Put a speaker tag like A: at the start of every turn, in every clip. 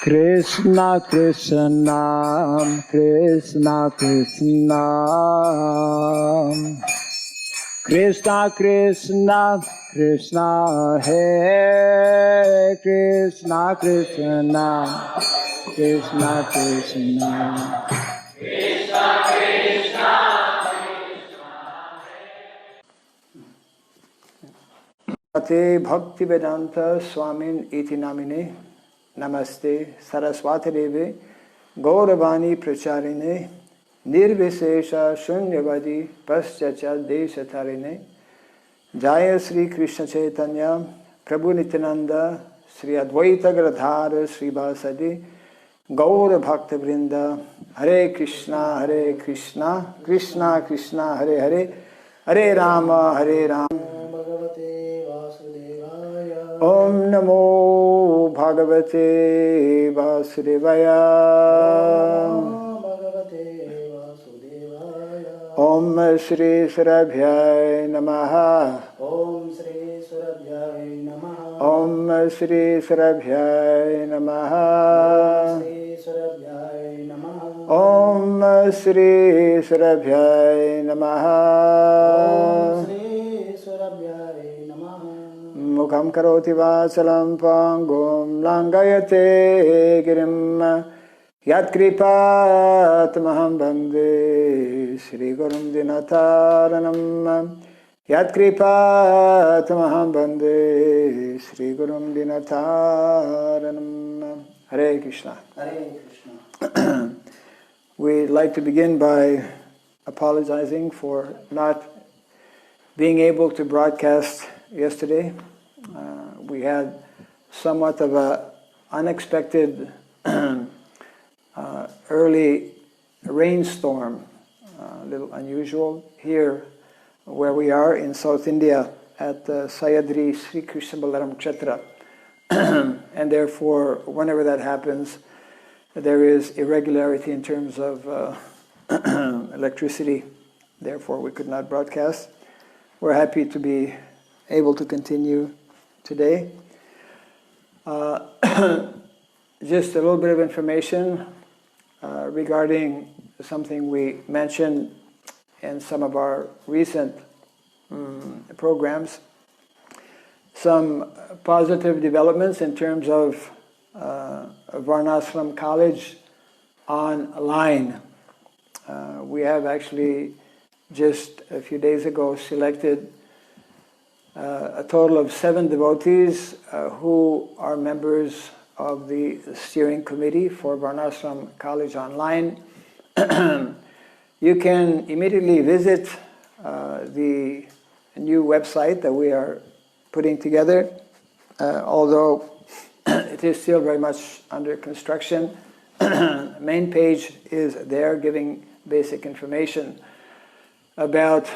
A: Krishna Krishna Krishna Krishna Krishna Krishna Krishna Hare Krishna Krishna Krishna Krishna Krishna Krishna Bhakti Vedanta Swami iti namine Namaste Saraswati Devi Gauravani Pracharine Nirvisesha Shunyavadi Paschacha Deshatarine Jaya Sri Krishna Chaitanya Prabhu Nityananda Sri Advaita Gadadhara Sri Vasadi Gaura Bhakta Vrinda Hare Krishna Krishna Krishna Hare Hare Hare Rama Om Namo Bhagavate Vasudevaya Om Shri Surabhyai Namaha Om Shri Surabhyai Namaha Om Shri Surabhyai Namaha Om Shri Surabhyai Namaha Mukham karoti vasalam pangum langayate girim Yat kripat maham bande Shri Gurum Dinataranam Yat kripat maham bande Shri Gurum Dinataranam Hare Krishna.
B: Hare Krishna.
A: We'd like to begin by apologizing for not being able to broadcast yesterday. We had somewhat of an unexpected early rainstorm, a little unusual here where we are in South India at Sayadri Sri Krishna Balaram Kshetra. And therefore, whenever that happens, there is irregularity in terms of electricity. Therefore, we could not broadcast. We're happy to be able to continue today. Just a little bit of information regarding something we mentioned in some of our recent programs. Some positive developments in terms of Varṇāśrama College online. We have actually just a few days ago selected a total of 7 devotees who are members of the steering committee for Varṇāśrama College Online. You can immediately visit the new website that we are putting together, although it is still very much under construction. The main page is there giving basic information about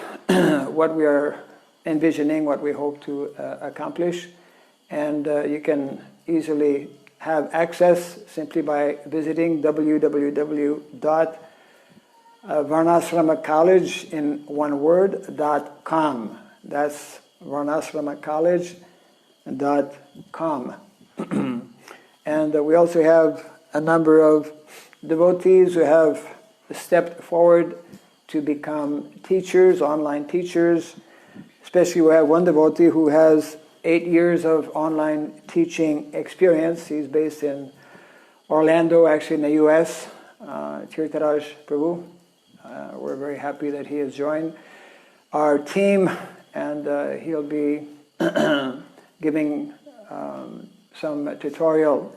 A: what we are envisioning, what we hope to accomplish, and you can easily have access simply by visiting www.varṇāśramacollege in one word.com. That's varṇāśramacollege.com. And we also have a number of devotees who have stepped forward to become teachers, online teachers. Especially we have one devotee who has 8 years of online teaching experience. He's based in Orlando, actually in the US, Tirtharaj Prabhu. We're very happy that he has joined our team, and he'll be giving some tutorial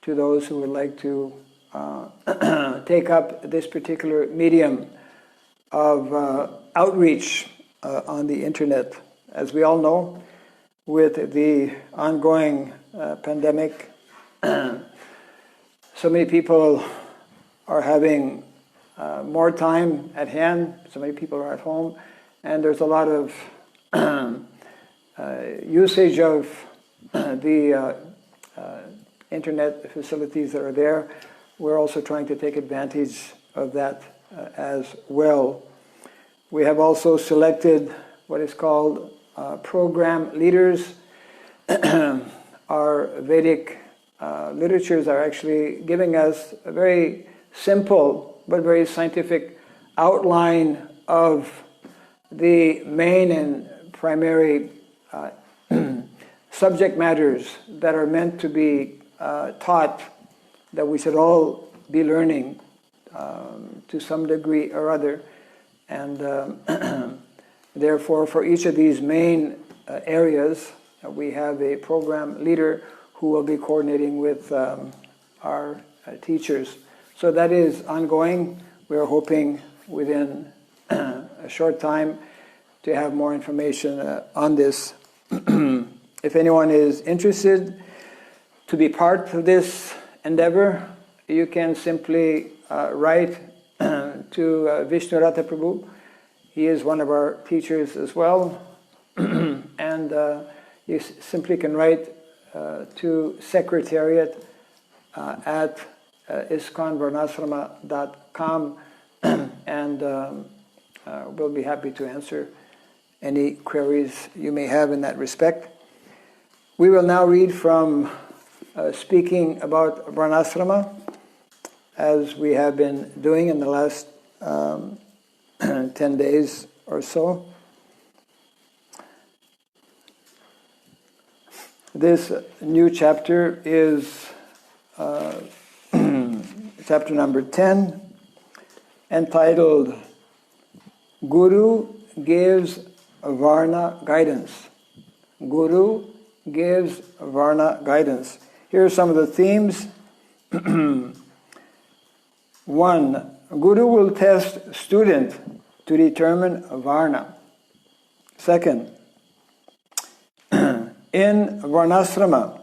A: to those who would like to take up this particular medium of outreach on the internet. As we all know, with the ongoing pandemic, so many people are having more time at hand, so many people are at home, and there's a lot of usage of the internet facilities that are there. We're also trying to take advantage of that as well. We have also selected what is called program leaders. Our Vedic literatures are actually giving us a very simple but very scientific outline of the main and primary subject matters that are meant to be taught, that we should all be learning to some degree or other. And therefore, for each of these main areas, we have a program leader who will be coordinating with our teachers. So that is ongoing. We are hoping within a short time to have more information on this. If anyone is interested to be part of this endeavor, you can simply write to Vishnu Ratha Prabhu. He is one of our teachers as well. And you simply can write to secretariat at iskonvarnasrama.com, and we'll be happy to answer any queries you may have in that respect. We will now read from speaking about Varṇāśrama, as we have been doing in the last 10 days or so. This new chapter is chapter number 10, entitled Guru Gives Varna Guidance. Guru gives Varna guidance. Here are some of the themes. 1. Guru will test student to determine Varna. 2. In Varṇāśrama,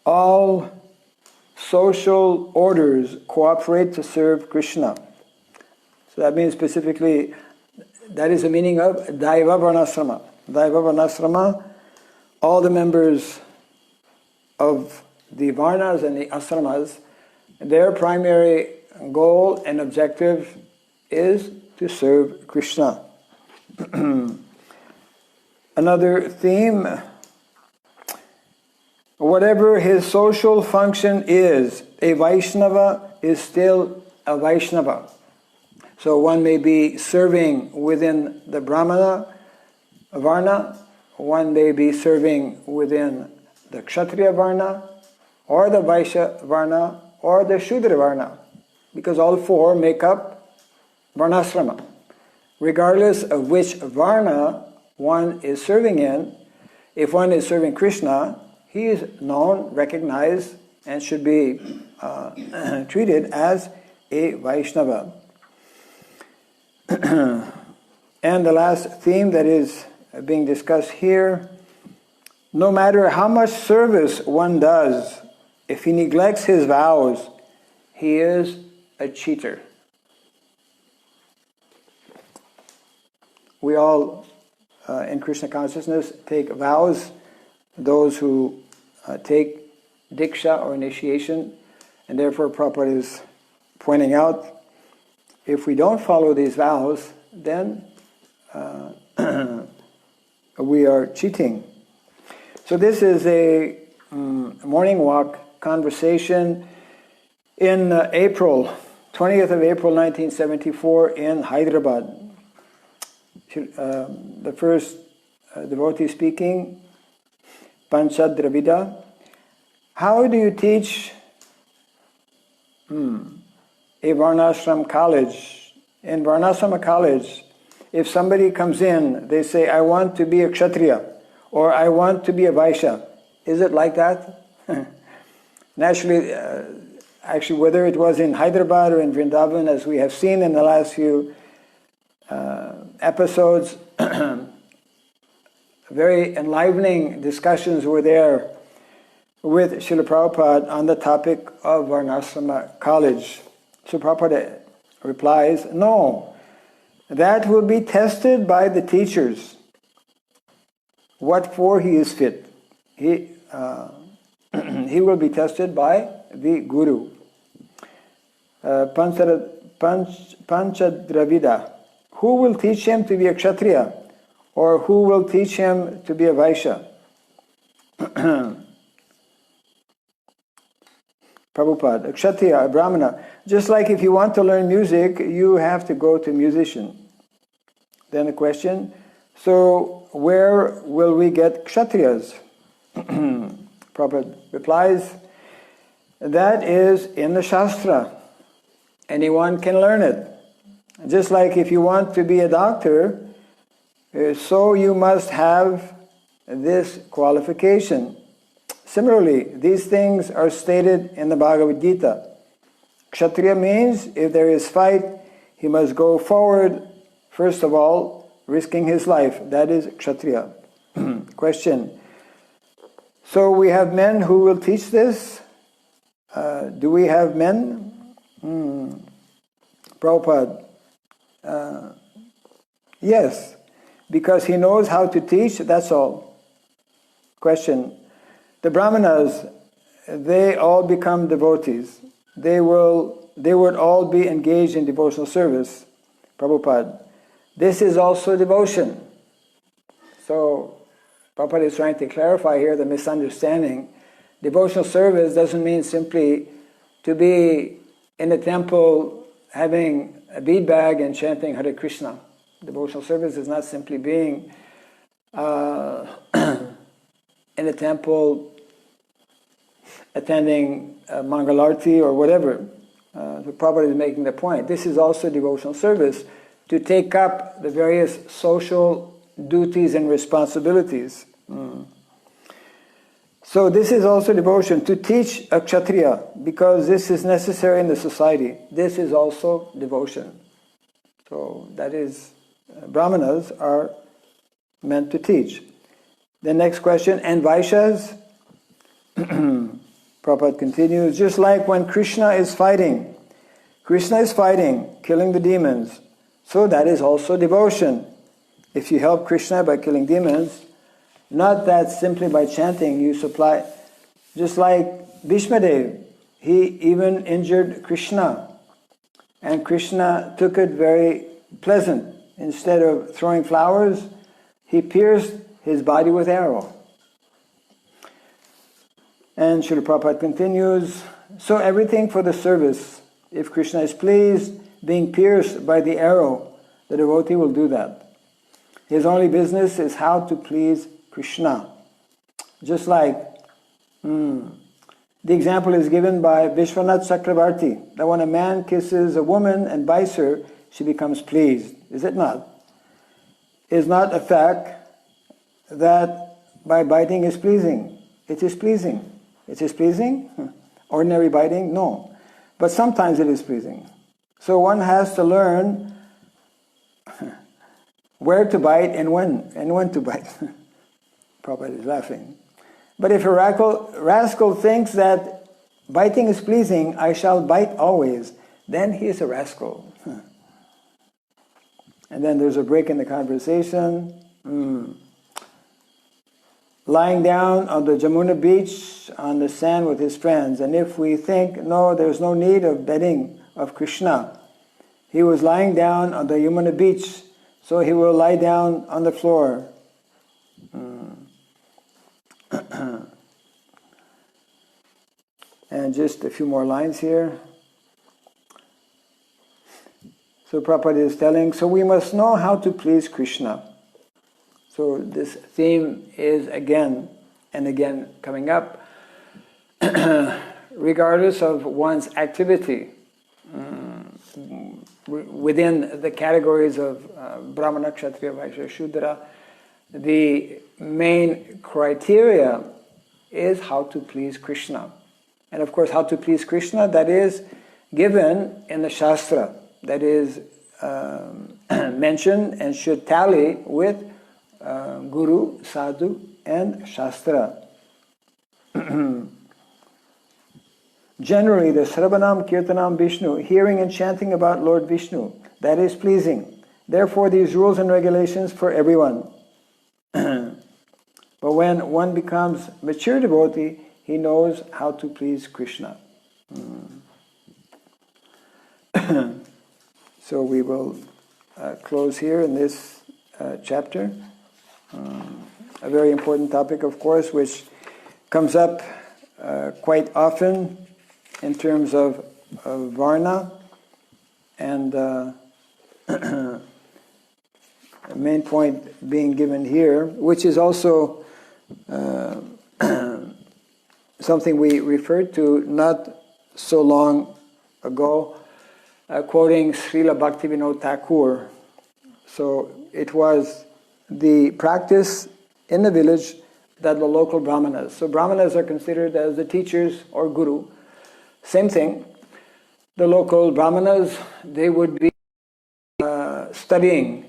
A: all social orders cooperate to serve Krishna. So that means specifically, that is the meaning of Daiva Varṇāśrama. Daiva Varṇāśrama, all the members of the Varnas and the Asramas, their primary goal and objective is to serve Krishna. Another theme, whatever his social function is, a Vaishnava is still a Vaishnava. So one may be serving within the Brahmana Varna, one may be serving within the Kshatriya Varna, or the Vaishya Varna, or the Shudra Varna, because all four make up Varṇāśrama. Regardless of which Varna one is serving in, if one is serving Krishna, he is known, recognized, and should be treated as a Vaishnava. And the last theme that is being discussed here, no matter how much service one does, if he neglects his vows, he is a cheater. We all in Krishna consciousness take vows. Those who take diksha or initiation, and therefore Prabhupada is pointing out, if we don't follow these vows, then we are cheating. So this is a morning walk conversation in April, 20th of April 1974 in Hyderabad. The first devotee speaking, Panchadravida. How do you teach a Varṇāśrama college? In Varṇāśrama college, if somebody comes in, they say, I want to be a Kshatriya, or I want to be a Vaishya. Is it like that? Naturally, actually, whether it was in Hyderabad or in Vrindavan, as we have seen in the last few episodes, very enlivening discussions were there with Srila Prabhupada on the topic of Varṇāśrama college. So Prabhupada replies, no, that will be tested by the teachers. What for he is fit. He will be tested by the Guru. Panchadravida. Who will teach him to be a Kshatriya? Or who will teach him to be a Vaishya? Prabhupada, a Kshatriya, a Brahmana. Just like if you want to learn music, you have to go to a musician. Then the question, so where will we get Kshatriyas? Prabhupada replies, that is in the Shastra. Anyone can learn it. Just like if you want to be a doctor, so you must have this qualification. Similarly, these things are stated in the Bhagavad Gita. Kshatriya means if there is fight, he must go forward, first of all, risking his life. That is Kshatriya. Question. So we have men who will teach this? Do we have men? Prabhupada. Yes, because he knows how to teach, that's all. Question. The Brahmanas, they all become devotees. They would all be engaged in devotional service. Prabhupada. This is also devotion. So, Prabhupada is trying to clarify here the misunderstanding. Devotional service doesn't mean simply to be in a temple having a bead bag and chanting Hare Krishna. Devotional service is not simply being in a temple attending Mangalarti or whatever. The Prabhupada is making the point. This is also devotional service, to take up the various social duties and responsibilities. So this is also devotion, to teach a Kshatriya, because this is necessary in the society. This is also devotion. So that is, Brahmanas are meant to teach. The next question, and Vaishyas? Prabhupada continues, just like when Krishna is fighting, killing the demons, so that is also devotion. If you help Krishna by killing demons, not that simply by chanting you supply, just like Bhishmadev, he even injured Krishna, and Krishna took it very pleasant. Instead of throwing flowers, he pierced his body with arrow. And Srila Prabhupada continues, so everything for the service. If Krishna is pleased, being pierced by the arrow, the devotee will do that. His only business is how to please Krishna. Just like the example is given by Vishwanath Chakravarti, that when a man kisses a woman and bites her, she becomes pleased. Is it not? Is not a fact that by biting is pleasing. It is pleasing. It is pleasing? Ordinary biting? No. But sometimes it is pleasing. So one has to learn where to bite and when to bite. Prabhupada is laughing. But if a rascal thinks that biting is pleasing, I shall bite always, then he is a rascal. And then there's a break in the conversation. Lying down on the Jamuna beach on the sand with his friends. And if we think, no, there's no need of bedding of Krishna. He was lying down on the Yamuna beach, so he will lie down on the floor. And just a few more lines here. So Prabhupada is telling, so we must know how to please Krishna. So this theme is again and again coming up, regardless of one's activity within the categories of Brahmana, Kshatriya, Vaishya, Shudra. The main criteria is how to please Krishna. And of course, how to please Krishna, that is given in the Shastra, that is mentioned and should tally with Guru, Sadhu, and Shastra. Generally, the Sravanam, Kirtanam, Vishnu, hearing and chanting about Lord Vishnu, that is pleasing. Therefore, these rules and regulations for everyone. But when one becomes mature devotee, he knows how to please Krishna. So we will close here in this chapter. A very important topic, of course, which comes up quite often in terms of Varna, and the main point being given here, which is also something we referred to not so long ago, quoting Srila Bhaktivinoda Thakur. So it was the practice in the village that the local brahmanas, so brahmanas are considered as the teachers or guru, same thing. The local brahmanas, they would be studying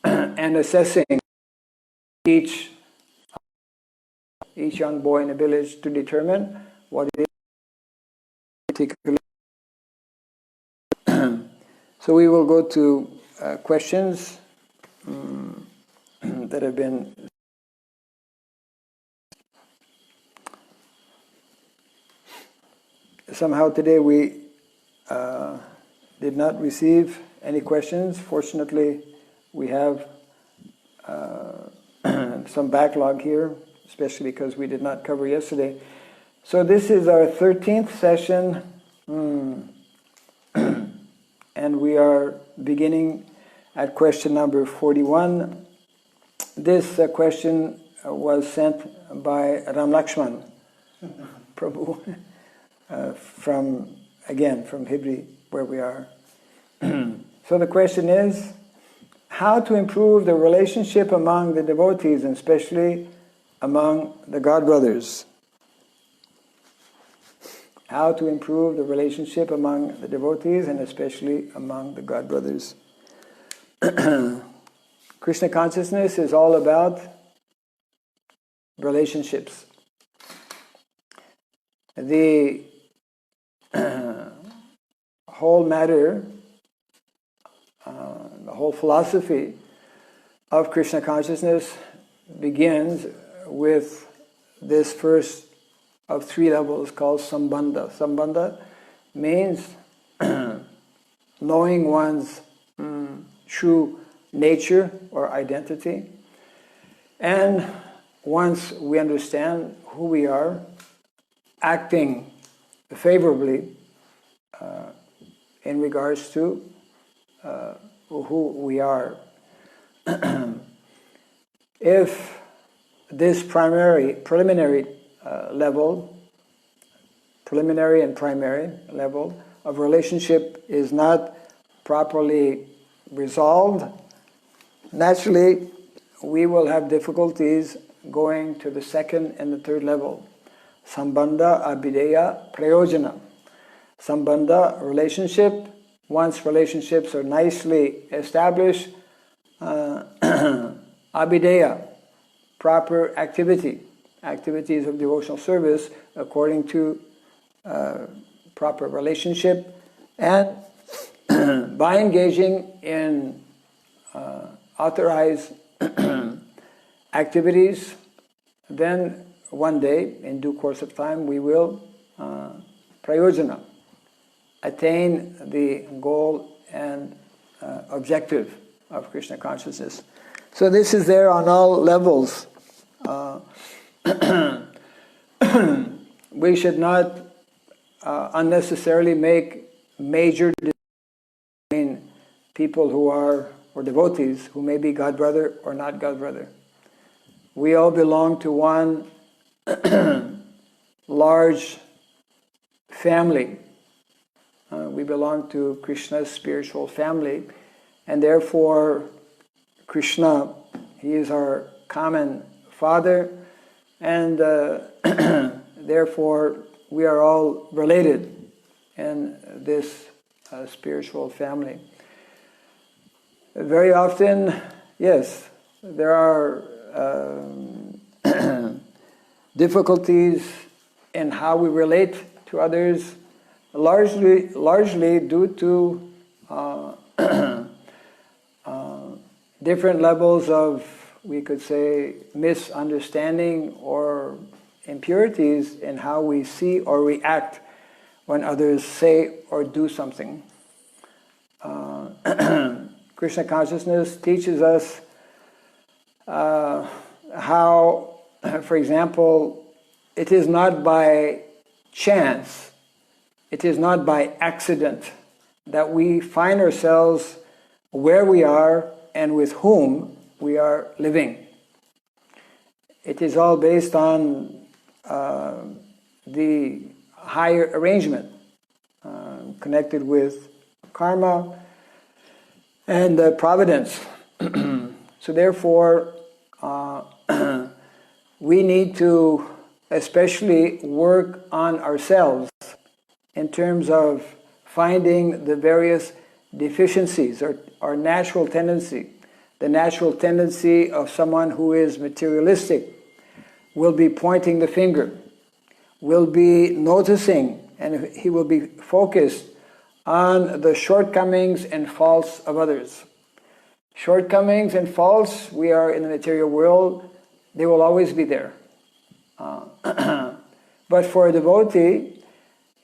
A: and assessing each young boy in a village to determine what it is particularly. So we will go to questions that have been. Somehow today we did not receive any questions. Fortunately, we have some backlog here, especially because we did not cover yesterday. So this is our 13th session, and we are beginning at question number 41. This question was sent by Varṇāśrama Prabhu from Hebri, where we are. So the question is, how to improve the relationship among the devotees, and especially among the godbrothers. How to improve the relationship among the devotees and especially among the godbrothers. Krishna consciousness is all about relationships. The whole matter, the whole philosophy of Krishna consciousness begins with this first of three levels called sambandha. Sambandha means knowing one's true nature or identity. And once we understand who we are, acting favorably in regards to who we are. If this preliminary and primary level of relationship is not properly resolved, naturally we will have difficulties going to the second and the third level. Sambandha, abhideya, prayojana. Sambandha, relationship. Once relationships are nicely established, abhideya, proper activities of devotional service according to proper relationship, and by engaging in authorized activities, then one day, in due course of time, we will prayojana, attain the goal and objective of Krishna consciousness. So this is there on all levels. We should not unnecessarily make major decisions between people who are, or devotees, who may be godbrother or not godbrother. We all belong to one large family. We belong to Krishna's spiritual family, and therefore Krishna, he is our common father, and therefore we are all related in this spiritual family. Very often, yes, there are difficulties in how we relate to others, largely due to different levels of, we could say, misunderstanding or impurities in how we see or react when others say or do something. Krishna consciousness teaches us how, for example, it is not by chance it is not by accident that we find ourselves where we are and with whom we are living. It is all based on the higher arrangement connected with karma and providence. So therefore, we need to especially work on ourselves in terms of finding the various deficiencies or our natural tendency. The natural tendency of someone who is materialistic will be pointing the finger, will be noticing, and he will be focused on the shortcomings and faults of others. Shortcomings and faults, we are in the material world, they will always be there. But for a devotee,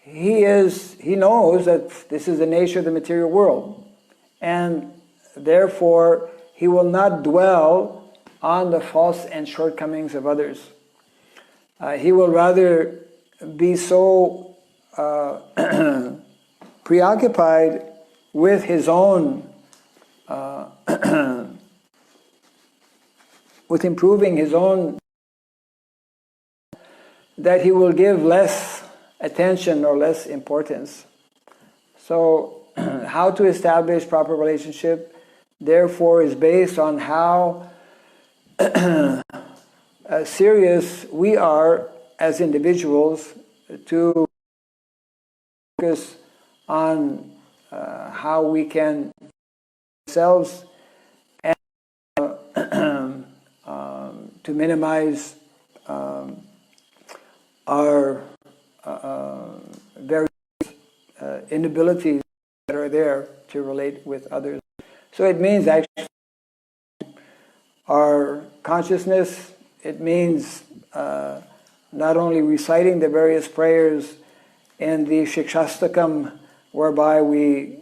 A: he knows that this is the nature of the material world, and therefore he will not dwell on the faults and shortcomings of others. He will rather be so preoccupied with his own, with improving his own, that he will give less attention or less importance. So, how to establish proper relationship, therefore, is based on how serious we are as individuals to focus on how we can ourselves and to minimize our various inabilities that are there to relate with others. So it means actually our consciousness, it means not only reciting the various prayers in the Shikshastakam, whereby we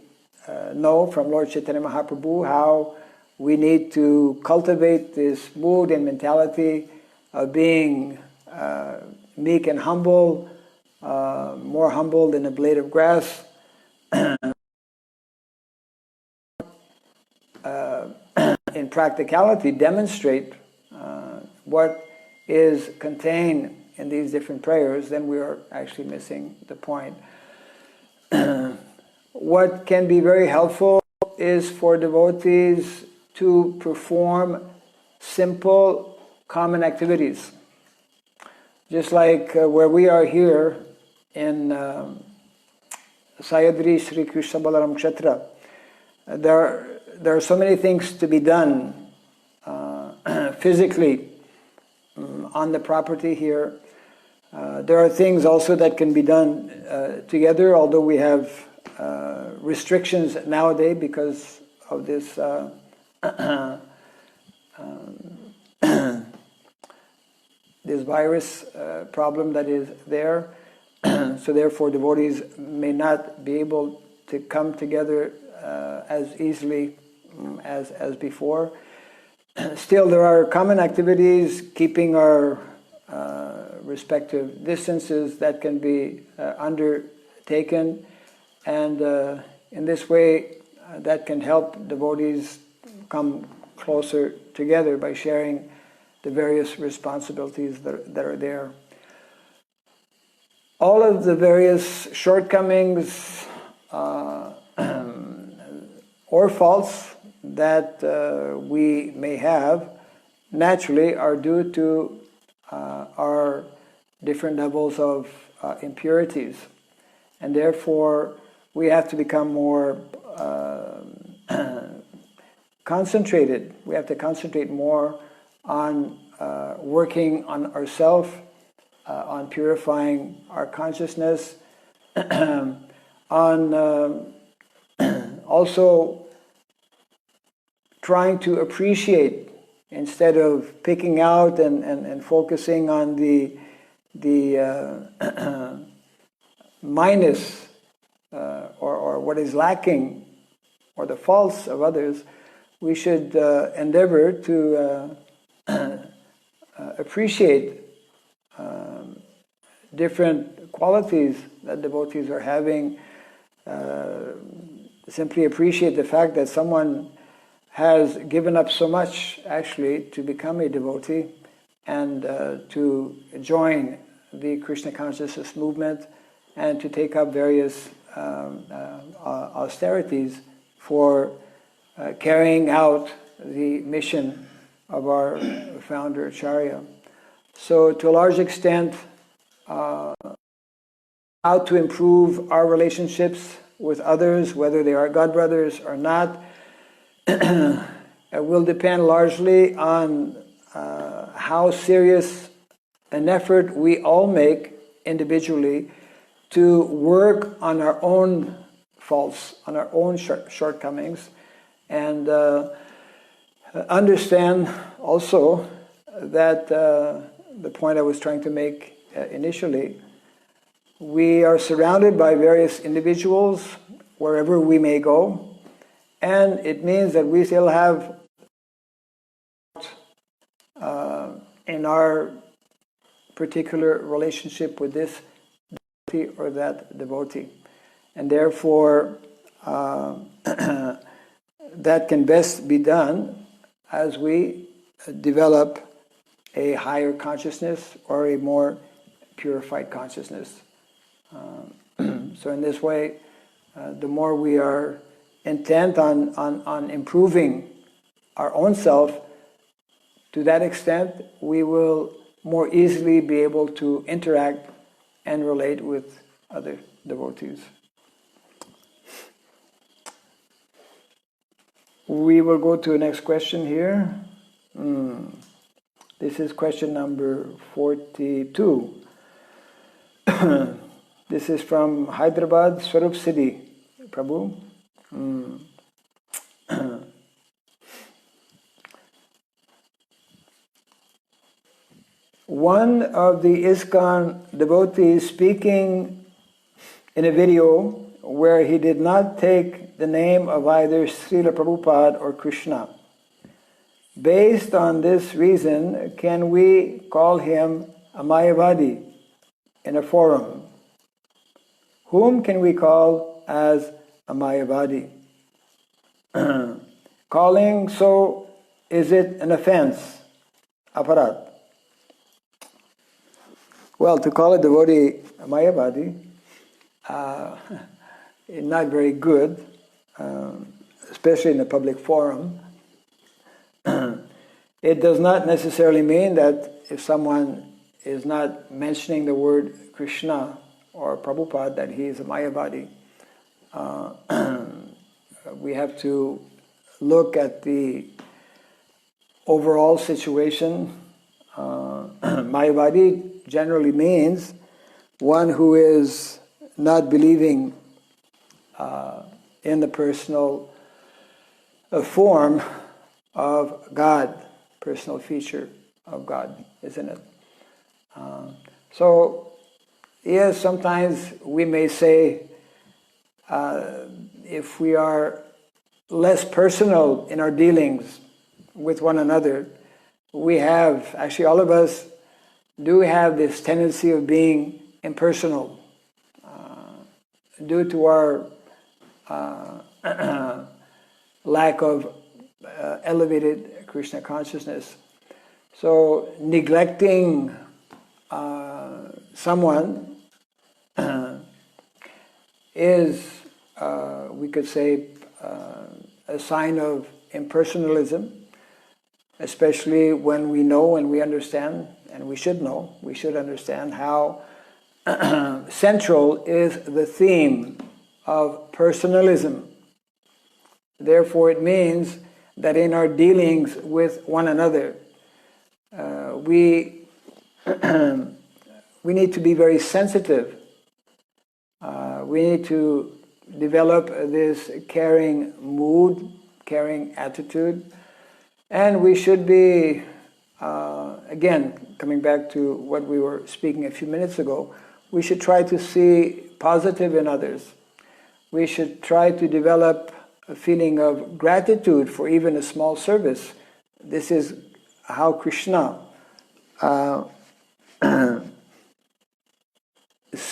A: know from Lord Chaitanya Mahaprabhu how we need to cultivate this mood and mentality of being meek and humble, more humble than a blade of grass, in practicality demonstrate what is contained in these different prayers, then we are actually missing the point. What can be very helpful is for devotees to perform simple common activities. Just like where we are here in Sayadri Sri Krishna Balaram Kshetra, there are so many things to be done physically on the property here. There are things also that can be done together, although we have restrictions nowadays because of this this virus problem that is there. So therefore devotees may not be able to come together as easily as before. Still, there are common activities, keeping our respective distances, that can be undertaken, and in this way that can help devotees come closer together by sharing the various responsibilities that are there. All of the various shortcomings or faults that we may have naturally are due to our different levels of impurities, and therefore we have to become more concentrated. We have to concentrate more on working on ourselves, on purifying our consciousness, on also trying to appreciate instead of picking out and focusing on the minus or what is lacking or the faults of others. We should endeavor to appreciate different qualities that devotees are having. Simply appreciate the fact that someone has given up so much actually to become a devotee and to join the Krishna consciousness movement and to take up various austerities for carrying out the mission of our founder Acharya. So to a large extent, how to improve our relationships with others, whether they are God brothers or not, it will depend largely on how serious an effort we all make individually to work on our own faults, on our own shortcomings, and understand also that the point I was trying to make initially, we are surrounded by various individuals wherever we may go, and it means that we still have in our particular relationship with this devotee or that devotee. And therefore, that can best be done as we develop a higher consciousness or a more purified consciousness. So in this way, the more we are intent on improving our own self, to that extent, we will more easily be able to interact and relate with other devotees. We will go to the next question here. This is question number 42. This is from Hyderabad, Swarup City. Prabhu. One of the ISKCON devotees speaking in a video where he did not take the name of either Srila Prabhupada or Krishna. Based on this reason, can we call him a Mayavadi in a forum? Whom can we call as a Mayavadi? Calling so, is it an offense? Aparat. Well, to call a devotee a Mayavadi is not very good, especially in a public forum. It does not necessarily mean that if someone is not mentioning the word Krishna or Prabhupada that he is a Mayavadi. We have to look at the overall situation. Mayavadi generally means one who is not believing in the personal form of God, personal feature of God, isn't it? So, yes, sometimes we may say if we are less personal in our dealings with one another, we have, actually all of us do have this tendency of being impersonal due to our lack of elevated Krishna consciousness. So neglecting someone is, we could say, a sign of impersonalism, especially when we know and we understand, and we should know, we should understand how central is the theme of personalism. Therefore, it means that in our dealings with one another, we need to be very sensitive. We need to develop this caring mood, caring attitude, and we should be, again, coming back to what we were speaking a few minutes ago, we should try to see positive in others. We should try to develop a feeling of gratitude for even a small service. This is how Krishna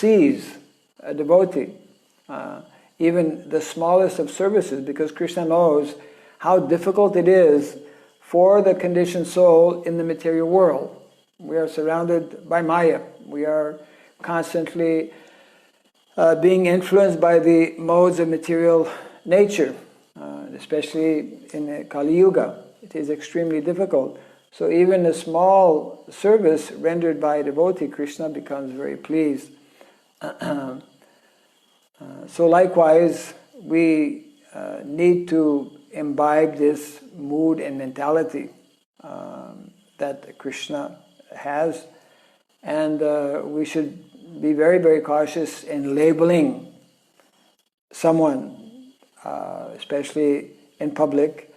A: sees a devotee, even the smallest of services, because Krishna knows how difficult it is for the conditioned soul in the material world. We are surrounded by Maya. We are constantly being influenced by the modes of material nature, especially in Kali Yuga. It is extremely difficult. So even a small service rendered by a devotee, Krishna becomes very pleased. So likewise, we need to imbibe this mood and mentality that Krishna has, and we should be very, very cautious in labeling someone, especially in public,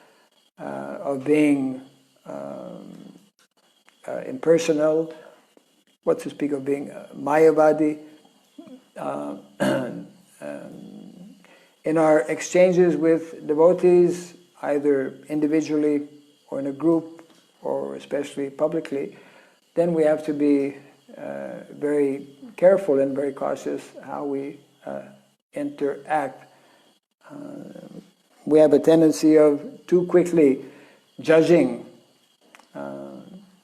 A: of being impersonal, what to speak of being Mayavadi. In our exchanges with devotees, either individually or in a group, or especially publicly, then we have to be very careful and very cautious how we interact. We have a tendency of too quickly judging.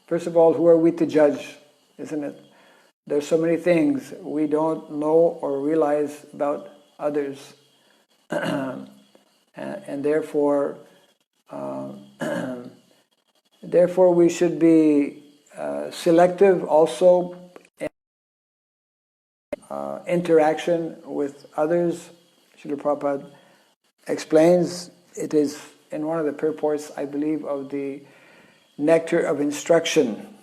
A: First of all, who are we to judge, isn't it? There's so many things we don't know or realize about others. And therefore we should be selective also in interaction with others. Srila Prabhupada explains, it is in one of the purports, I believe, of the Nectar of Instruction,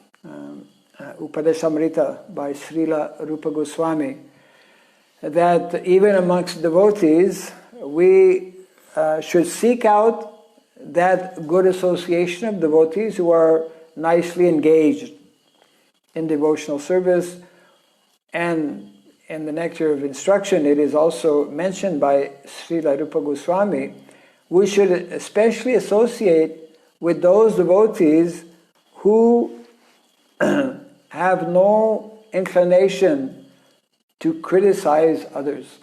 A: Upadeshamrita by Srila Rupa Goswami, that even amongst devotees, we should seek out that good association of devotees who are nicely engaged in devotional service. And in the Nectar of Instruction, it is also mentioned by Srila Rupa Goswami, we should especially associate with those devotees who have no inclination to criticize others.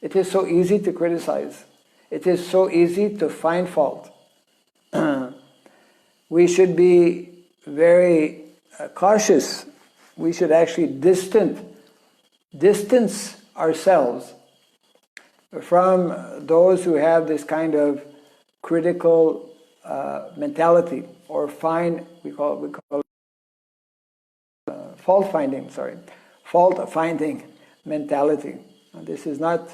A: It is so easy to criticize. It is so easy to find fault. We should be very cautious. We should actually distance ourselves from those who have this kind of critical mentality, or we call it fault-finding mentality. This is not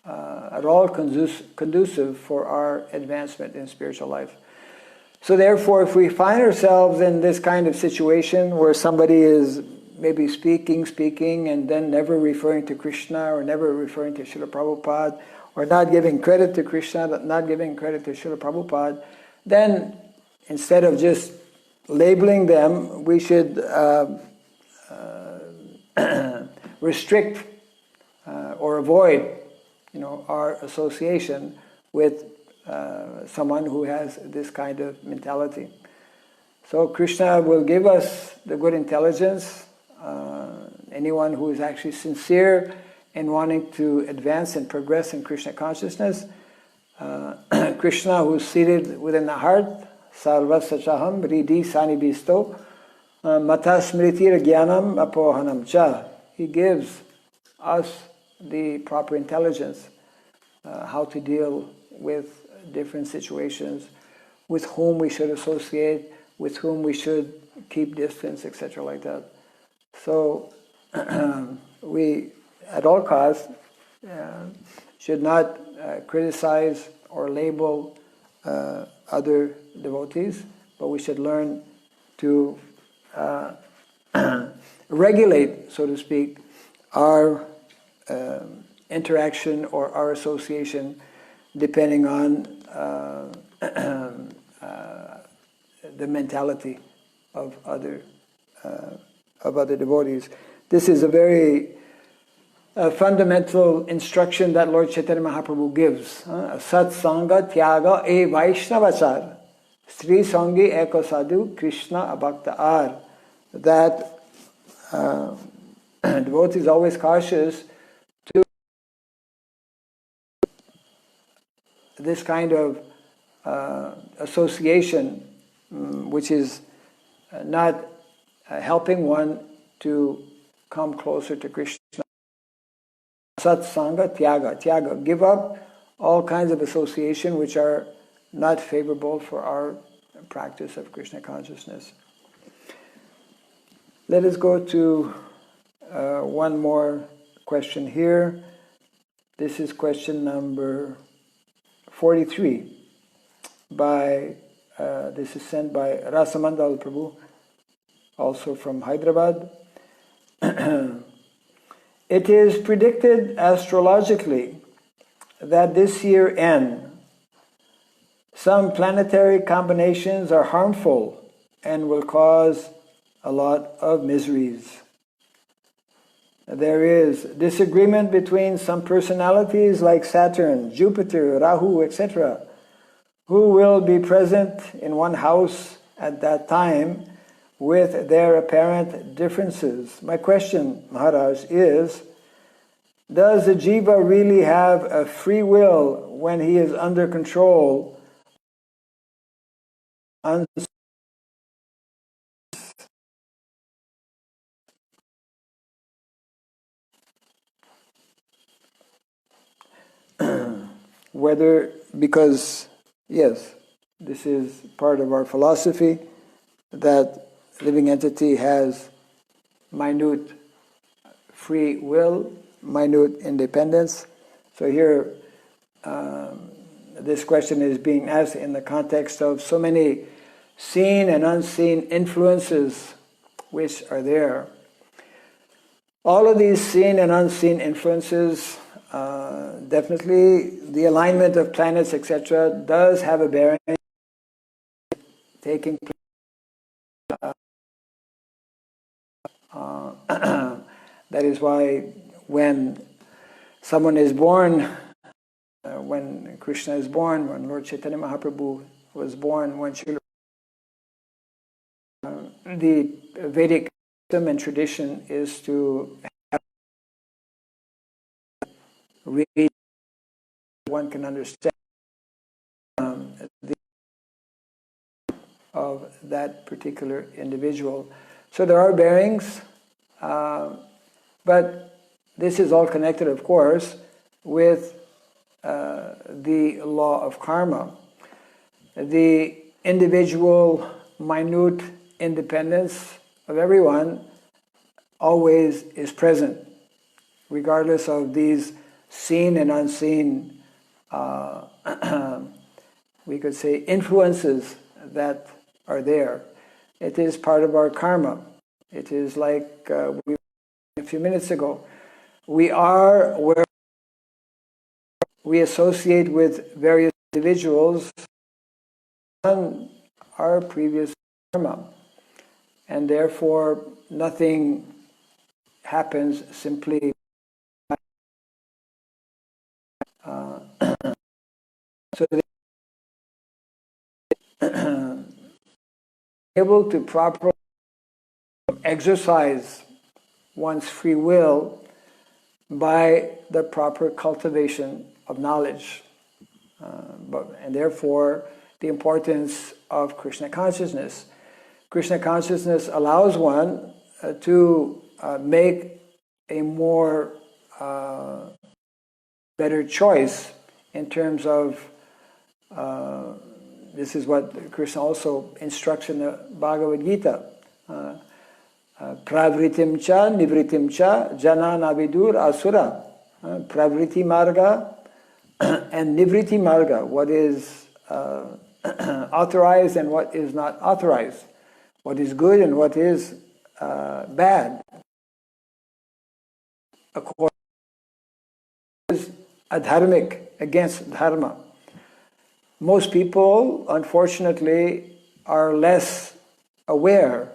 A: at all conducive for our advancement in spiritual life. So therefore, if we find ourselves in this kind of situation where somebody is maybe speaking, and then never referring to Krishna, or never referring to Srila Prabhupada, or not giving credit to Krishna, not giving credit to Srila Prabhupada, then instead of just labeling them, we should restrict or avoid, our association with someone who has this kind of mentality. So Krishna will give us the good intelligence. Anyone who is actually sincere in wanting to advance and progress in Krishna consciousness, Krishna, who is seated within the heart, Sarva Sachaham Ridi Sanibhisto Mata Smritir Jnanam Apohanam Cha. He gives us the proper intelligence, how to deal with different situations, with whom we should associate, with whom we should keep distance, etc. like that. So we, at all costs, should not criticize or label other devotees, but we should learn to regulate, so to speak, our interaction or our association, depending on the mentality of other devotees. This is a very fundamental instruction that Lord Chaitanya Mahaprabhu gives. Sat Sangha Tyaga E Vaishnavachar Sri Sangi Eko Sadhu Krishna Abhakta Ar. That devotee is always cautious to this kind of association, which is not helping one to come closer to Krishna. Satsanga tyaga. Tyaga. Give up all kinds of association which are not favorable for our practice of Krishna consciousness. Let us go to one more question here. This is question number 43. This is sent by Rasamandal Prabhu, also from Hyderabad. It is predicted astrologically that this year N, some planetary combinations are harmful and will cause a lot of miseries. There is disagreement between some personalities like Saturn, Jupiter, Rahu, etc., who will be present in one house at that time with their apparent differences. My question, Maharaj, is, does the jiva really have a free will when he is under control? Whether, because, yes, this is part of our philosophy, that living entity has minute free will, minute independence. So here, this question is being asked in the context of so many seen and unseen influences which are there. All of these seen and unseen influences, definitely the alignment of planets, etc., does have a bearing taking place. That is why when someone is born, when Krishna is born, when Lord Chaitanya Mahaprabhu was born, when the Vedic custom and tradition is to have read, one can understand of that particular individual. So there are bearings, but this is all connected, of course, with the law of karma. The individual, minute independence of everyone always is present, regardless of these seen and unseen, we could say, influences that are there. It is part of our karma. It is like we a few minutes ago. We are where we associate with various individuals on our previous karma, and therefore nothing happens simply. So able to properly exercise one's free will by the proper cultivation of knowledge. And therefore, the importance of Krishna consciousness. Krishna consciousness allows one to make a more better choice in terms of this is what Krishna also instructs in the Bhagavad Gita. Pravritim cha, nivritim cha, jana navidur asura. Pravriti marga and nivriti marga, what is authorized and what is not authorized, what is good and what is bad. According is adharmic, against dharma. Most people, unfortunately, are less aware.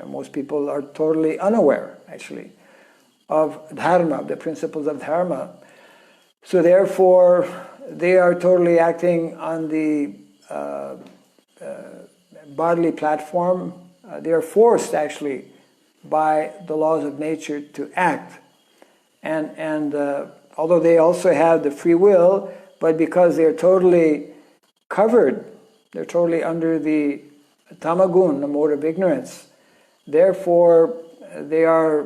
A: Most people are totally unaware, actually, of dharma, the principles of dharma. So therefore, they are totally acting on the bodily platform. They are forced, actually, by the laws of nature to act. And although they also have the free will, but because they're totally covered, they're totally under the tamagun, the mode of ignorance, therefore they are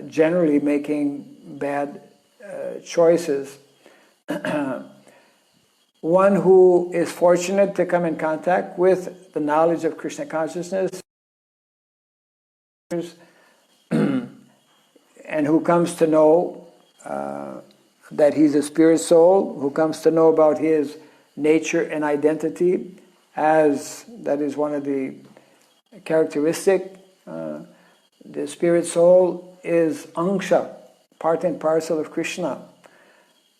A: generally making bad choices. One who is fortunate to come in contact with the knowledge of Krishna consciousness and who comes to know that he's a spirit soul, who comes to know about his nature and identity, as that is one of the characteristic. The spirit soul is angsha, part and parcel of Krishna.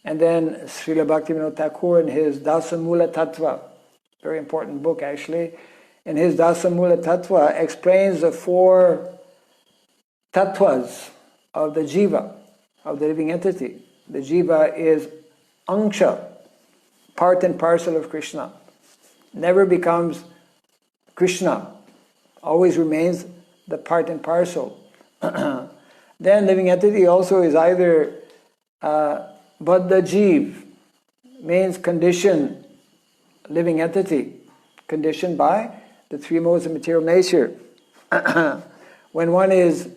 A: And then Srila Bhaktivinoda Thakur in his Dasamula Tattva, very important book actually, in his Dasamula Tattva explains the 4 tattvas of the jiva, of the living entity. The jiva is angsha, part and parcel of Krishna. Never becomes Krishna, always remains the part and parcel. Then living entity also is either Baddha Jeev, means conditioned living entity, conditioned by the 3 modes of material nature. When one is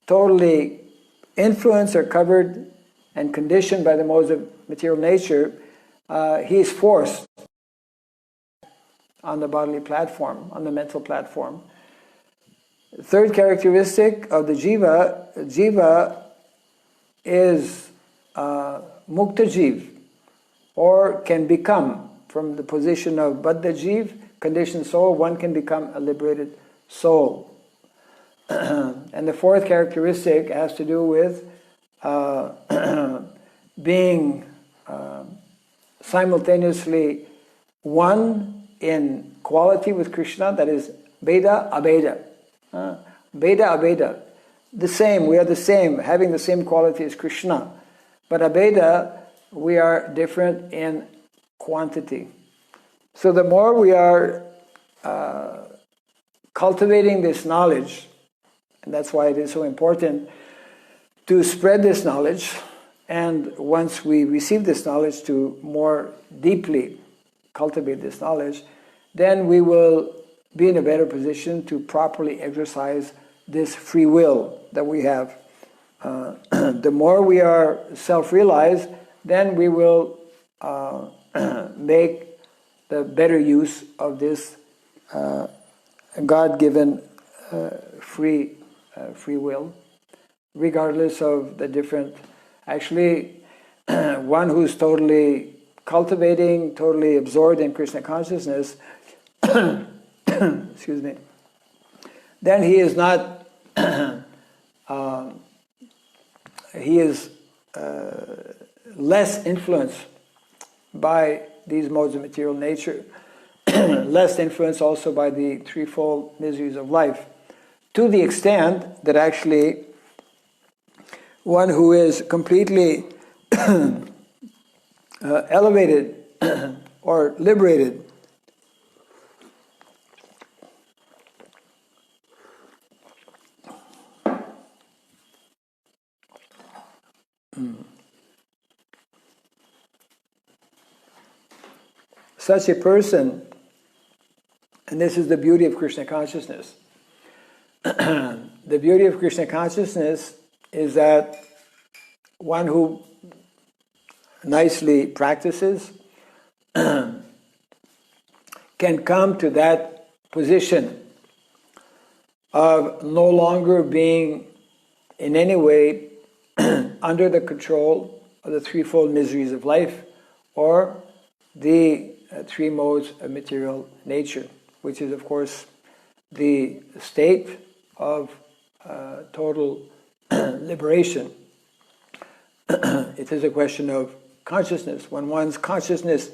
A: totally influenced or covered and conditioned by the modes of material nature, he is forced on the bodily platform, on the mental platform. The 3rd characteristic of the jiva is mukta jiv, or can become, from the position of baddha jiv, conditioned soul, one can become a liberated soul. And the 4th characteristic has to do with being simultaneously one in quality with Krishna, that is Veda Abeda. Veda Abeda. The same, we are the same, having the same quality as Krishna. But Abeda, we are different in quantity. So the more we are cultivating this knowledge, and that's why it is so important to spread this knowledge, and once we receive this knowledge, to more deeply cultivate this knowledge, then we will be in a better position to properly exercise this free will that we have. The more we are self-realized, then we will make the better use of this God-given free will, regardless of the different. Actually, one who's totally cultivating, totally absorbed in Krishna consciousness, excuse me, then he is not, he is less influenced by these modes of material nature, less influenced also by the 3-fold miseries of life, to the extent that actually one who is completely elevated or liberated such a person, and this is the beauty of Krishna consciousness. The beauty of Krishna consciousness is that one who nicely practices can come to that position of no longer being in any way under the control of the 3-fold miseries of life or the 3 modes of material nature, which is of course the state of total liberation. It is a question of consciousness. When one's consciousness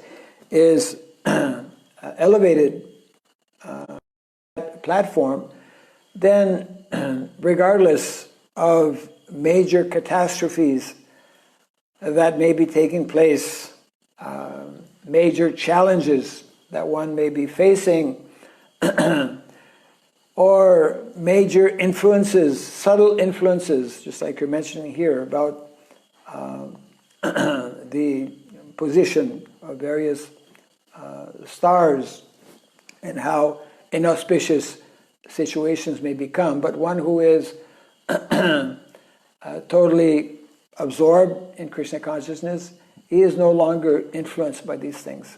A: is elevated platform, then regardless of major catastrophes that may be taking place, major challenges that one may be facing, or major influences, subtle influences, just like you're mentioning here about the position of various stars and how inauspicious situations may become. But one who is totally absorbed in Krishna consciousness, he is no longer influenced by these things.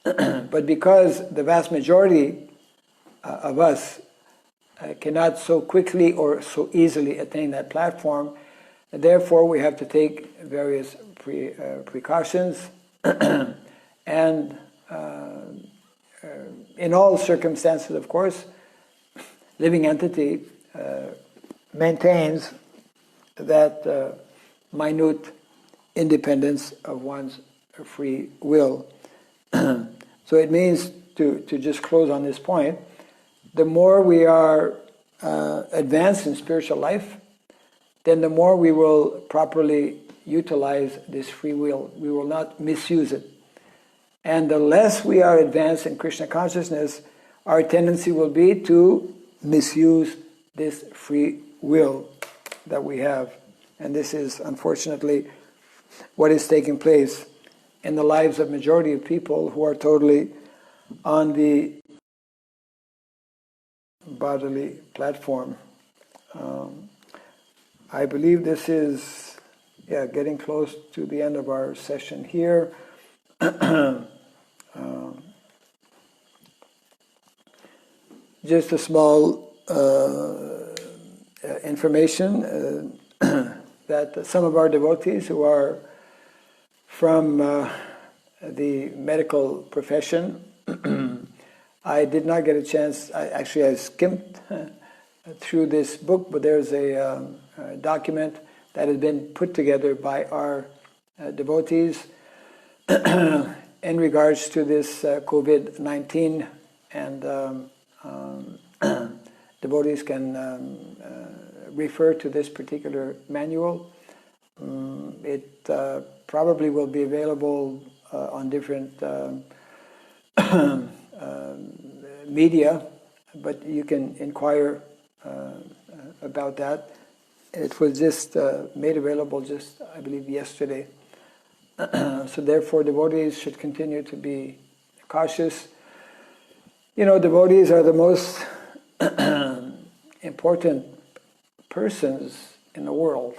A: But because the vast majority of us cannot so quickly or so easily attain that platform, therefore we have to take various precautions and in all circumstances, of course, living entity maintains that minute independence of one's free will. So it means, to just close on this point, the more we are advanced in spiritual life, then the more we will properly utilize this free will. We will not misuse it. And the less we are advanced in Krishna consciousness, our tendency will be to misuse this free will that we have. And this is unfortunately what is taking place in the lives of majority of people who are totally on the bodily platform. I believe this is getting close to the end of our session here. Just a small information that some of our devotees who are from the medical profession, I did not get a chance. I skimmed through this book, but there's a document that has been put together by our devotees in regards to this COVID-19, and devotees can refer to this particular manual. It probably will be available on different media, but you can inquire about that. It was just made available I believe, yesterday. So therefore, devotees should continue to be cautious. You know, devotees are the most important persons in the world.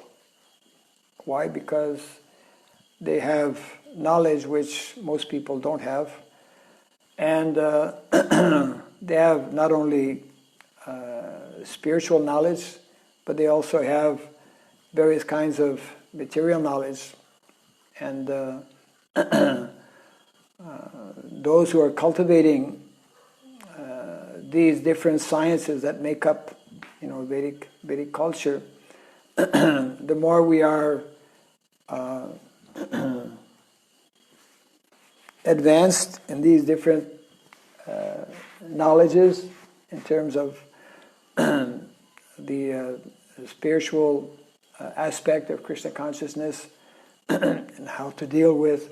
A: Why? Because they have knowledge which most people don't have. And they have not only spiritual knowledge, but they also have various kinds of material knowledge. And those who are cultivating these different sciences that make up, Vedic culture, the more we are advanced in these different knowledges in terms of the spiritual aspect of Krishna consciousness and how to deal with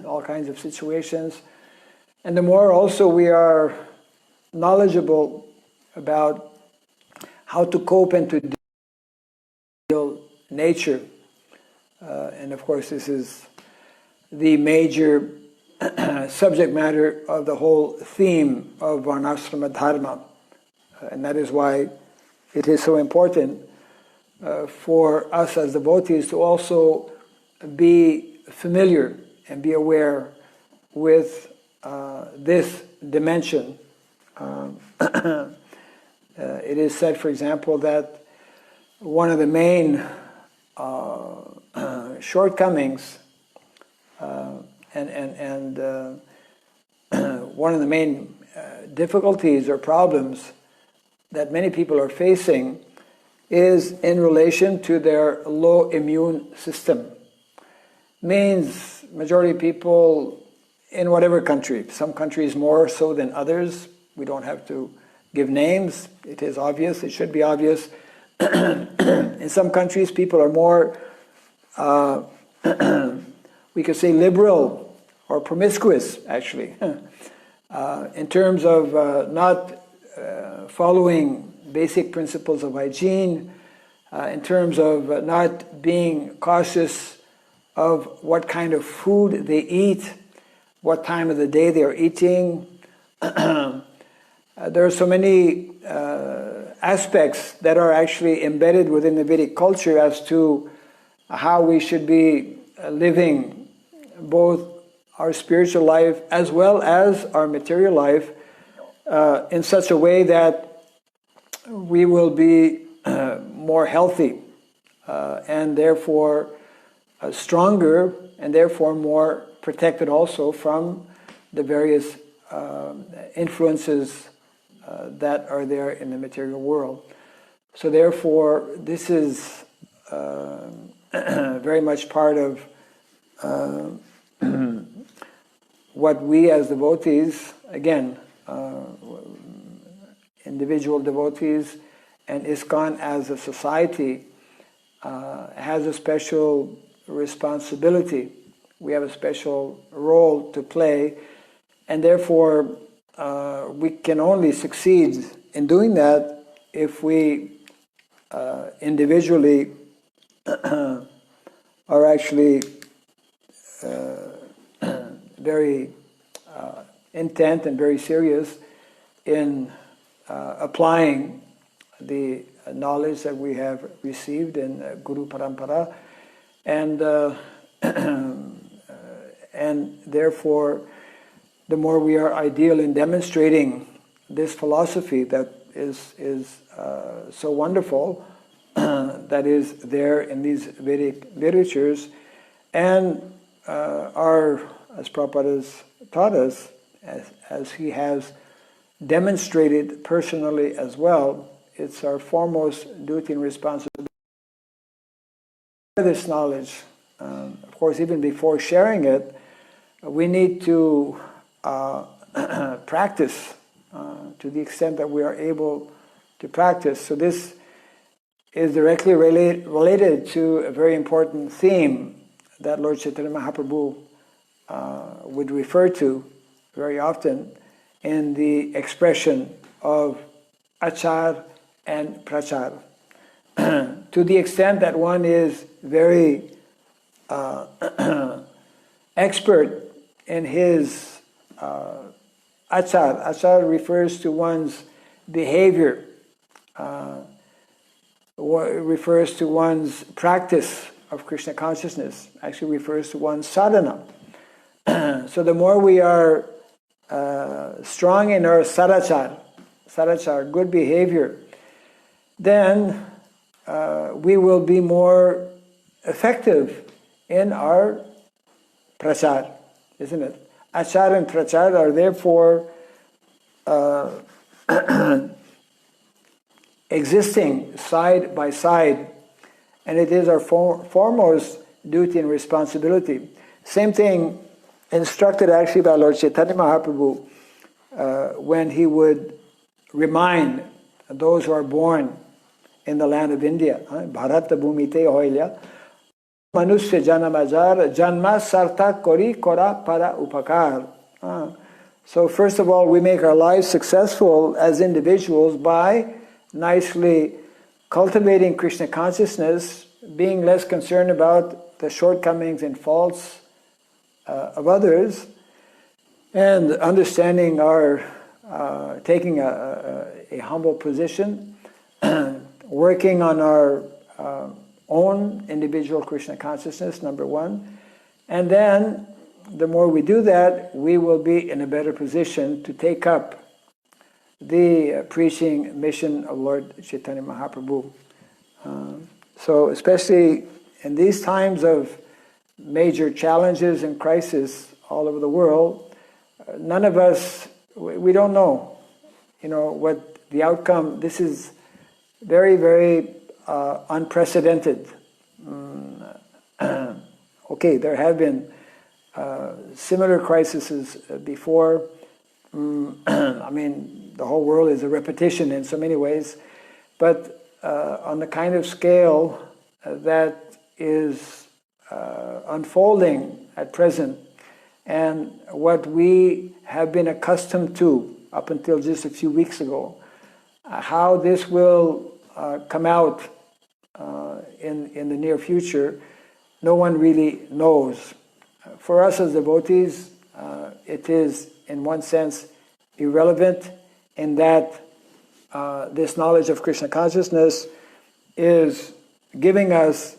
A: all kinds of situations. And the more also we are knowledgeable about how to cope and to deal nature. And of course, this is the major subject matter of the whole theme of Varṇāśrama dharma. And that is why it is so important for us as devotees to also be familiar and be aware with this dimension. It is said, for example, that one of the main shortcomings and one of the main difficulties or problems that many people are facing is in relation to their low immune system. Means majority of people in whatever country, some countries more so than others, we don't have to give names, it is obvious, it should be obvious. In some countries people are more, we could say liberal or promiscuous actually, in terms of not following basic principles of hygiene, in terms of not being cautious of what kind of food they eat, what time of the day they are eating. There are so many aspects that are actually embedded within the Vedic culture as to how we should be living both our spiritual life as well as our material life in such a way that we will be more healthy and therefore stronger and therefore more protected also from the various influences that are there in the material world. So therefore this is very much part of what we as devotees, again, individual devotees and ISKCON as a society has a special responsibility. We have a special role to play, and therefore we can only succeed in doing that if we individually are actually very intent and very serious in applying the knowledge that we have received in Guru Parampara, and therefore the more we are ideal in demonstrating this philosophy that is so wonderful, that is there in these Vedic literatures, and as Prabhupada has taught us, as he has demonstrated personally as well, it's our foremost duty and responsibility to share this knowledge. Of course, even before sharing it, we need to practice to the extent that we are able to practice. So this is directly related to a very important theme that Lord Chaitanya Mahaprabhu would refer to very often in the expression of achar and prachar. To the extent that one is very expert in his achar. Achar refers to one's behavior, refers to one's practice of Krishna consciousness, actually refers to one's sadhana. So the more we are strong in our sadachar, good behavior, then we will be more effective in our prachar, isn't it? Achar and prachar are therefore existing side by side, and it is our foremost duty and responsibility. Same thing instructed actually by Lord Chaitanya Mahaprabhu when he would remind those who are born in the land of India, Bharata Bhumite Hoilya, Manusya Janamajar Janma Sarta Kori Kora Para Upakar. So first of all, we make our lives successful as individuals by nicely cultivating Krishna consciousness, being less concerned about the shortcomings and faults of others, and understanding our taking a humble position, working on our own individual Krishna consciousness, number one, and then the more we do that, we will be in a better position to take up the preaching mission of Lord Chaitanya Mahaprabhu. So especially in these times of major challenges and crisis all over the world, none of us, we don't know, what the outcome. This is very, very unprecedented. Okay, there have been similar crises before. I mean, the whole world is a repetition in so many ways, but on the kind of scale that is unfolding at present, and what we have been accustomed to up until just a few weeks ago. How this will come out in the near future, no one really knows. For us as devotees, it is in one sense irrelevant in that this knowledge of Krishna consciousness is giving us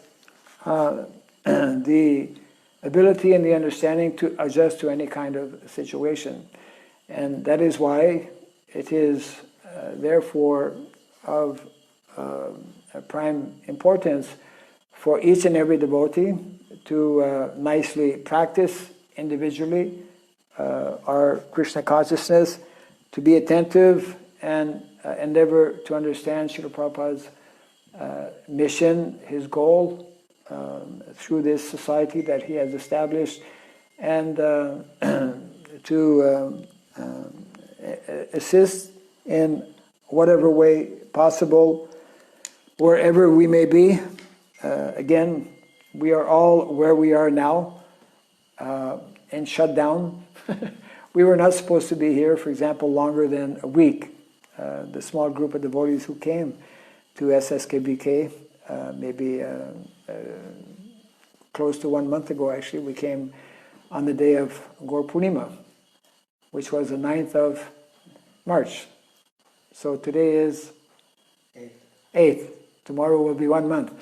A: the ability and the understanding to adjust to any kind of situation. And that is why it is therefore of prime importance for each and every devotee to nicely practice individually our Krishna consciousness, to be attentive and endeavor to understand Srila Prabhupada's mission, his goal through this society that he has established, and to assist in whatever way possible, wherever we may be. Again, we are all where we are now and shut down. We were not supposed to be here, for example, longer than a week. The small group of devotees who came to SSKBK, maybe close to 1 month ago actually, we came on the day of Gaur Purnima, which was the 9th of March. So today is 8th. Tomorrow will be 1 month.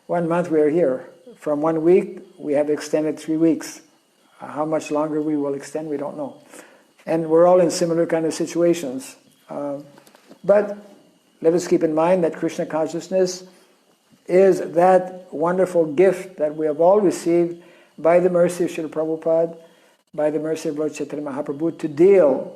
A: 1 month we are here. From 1 week, we have extended 3 weeks. How much longer we will extend, we don't know. And we're all in similar kind of situations. But let us keep in mind that Krishna consciousness is that wonderful gift that we have all received by the mercy of Srila Prabhupada, by the mercy of Lord Chaitanya Mahaprabhu, to deal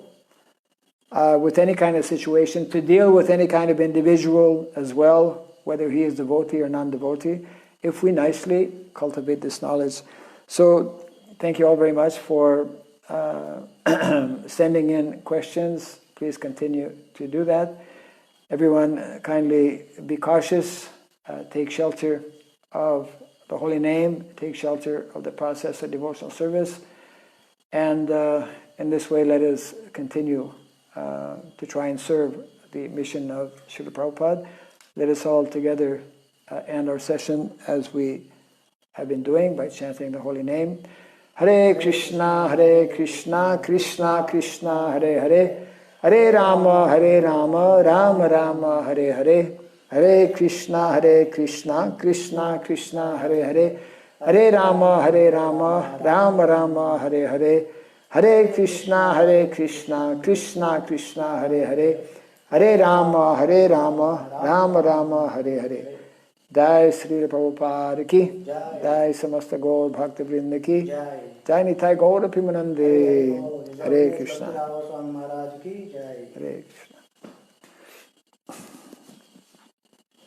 A: with any kind of situation, to deal with any kind of individual as well, whether he is devotee or non-devotee, if we nicely cultivate this knowledge. So thank you all very much for sending in questions. Please continue to do that. Everyone kindly be cautious, take shelter of the holy name, take shelter of the process of devotional service, and in this way let us continue to try and serve the mission of Srila Prabhupada. Let us all together end our session as we have been doing by chanting the holy name. Hare Krishna, Krishna Krishna, Hare Hare, Hare Rama, Rama Rama, Hare Hare, Hare Krishna, Krishna Krishna, Hare Hare, Hare Rama, Rama Rama, Hare Hare, Hare Krishna, Krishna Krishna, Hare Hare, Hare Rama, Rama Rama, Hare Hare. Jai Srila Prabhupada ki, Jai Samasta Gaur Bhakta Vrinda ki, Jai Nitai Gaura Pimanande, Hare Krishna, Hare Krishna.